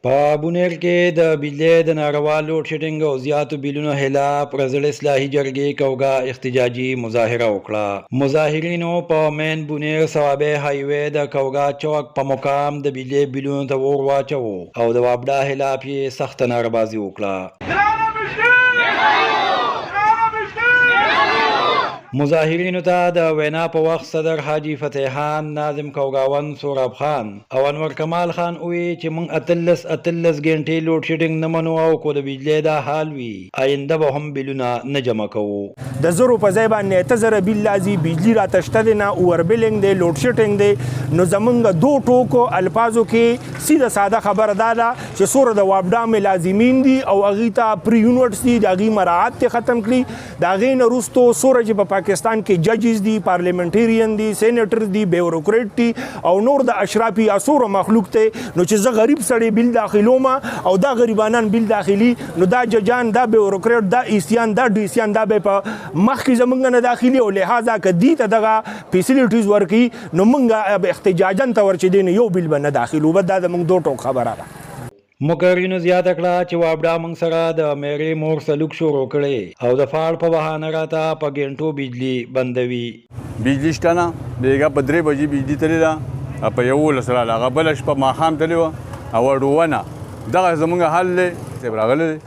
په بونیر کې د بجلی د ناروا لوډ شیډینګ او زیاتو بیلونو خلاف رزل اصلاحي جرګې کوګه احتجاجي مظاهره وکړه. مظاهرینو په مین بونیر صوابه هایوی د کوګه چوک په مقام د بجلی بیلونو ته اور واچو او د وابډا خلاف یې سخت ناربازي وکړه. مظاهرینو ته د وینا په وخت صدر حاجی فتح خان، ناظم کوګاون، سوراب خان او انور کمال خان وی چې موږ اتلس غنټې لوډ شیډینګ نه منو او کو د بجلی دا حال وی آینده به هم بیلونه نه جمع کوو. د زرو په ځای باندې 8000 بیل لازم بجلی را تشته دی نه اور بیلینګ دی لوډ شیډینګ دی. نو زمونږ دوه ټوکو الفاظو کې سیده ساده خبره دا ده چې سور د وابډا ملازمین دي او هغه ته پری یونیورسيټي د هغه مراعات ختم کړي. دا غي نه روستو سور چې په پاکستان کې ججز دي، پارلیمنټریان دي، سینیټرز دي، بیوروکریټ دي او نور د اشرافي اسور مخلوق ته. نو چې زه غریب سړی بیل داخلوم او دا غریبانان بیل داخلي، نو دا ججان، دا بیوروکریټ، دا ایسیان، دا ډیسیان دا به په مخکې زمونږ نه داخلي او لہذا کدی ته دغه فیسیلیټیز ورکی نو مونږ احتجاجن ته ورچې دین یو بیل نه داخلو. بد دا مونږ دوه ټوک خبره ده. مقررینو زیاته کړه چې وابډا موږ سره د میرې مور سلوک شروع کړي او د فاړ په بهانه راته په ګنټو بجلی بندوي. بجلی شته نه بیګا په 3 بجې بجلی تللی ده، په 11 سره هغه بله شپه ماښام تللی وه او ډوونه دغه زمونږ حل دی صاحب راغلی دی.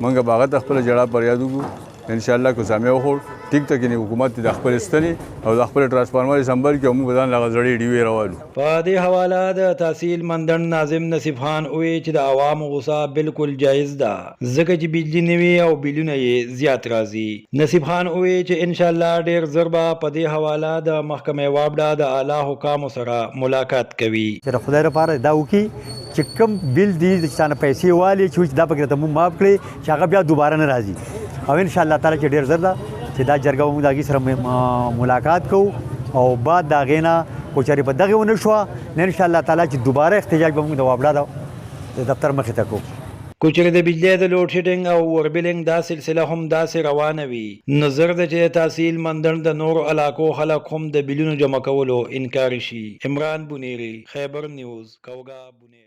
موږ به هغه ته خپله ژړا فریاد وکړو انشاءالله که سامع وخوړ ټیک ته کې حکومت د خپل ستنې او د خپل ټرانسفارمر سمبل کې موږ ځان لغه زړې ډیوې راوالو. په دې حواله د تحصیل مندن ناظم نصیب خان وی چې د عوامو غوسه بالکل جایز ده ځکه چې بجلی نوي او بیلونه یې زیات راځي. نصیب خان وی چې ان شاء الله ډیر ضربه په دې حواله د محکمې وابډا د اعلی حکامو سره ملاقات کوي چې خدای لپاره دا وکي چې کم بیل دي چې څنګه پیسې والی چې دا پکې ته مو معاف کړي چې هغه بیا دوباره نه راځي او ان شاء الله تعالی چې ډیر زر ده چې دا جرګه موږ دغه سره ملاقات کوو او بعد دا غینا کوچري په دغه ونه شو نه ان شاء الله تعالی چې دوباره احتجاج به موږ د وابډا د دفتر مخې ته کوو. کوچري د بجلی د لوډ شیډینګ او اور بیلینګ دا سلسله هم داسې روانه وي. نظر د چې تحصیل مندن د نور علاقو خلک هم د بیلونو جمع کولو انکار شي. عمران بونیری، خیبر نیوز، کوګا بونیر.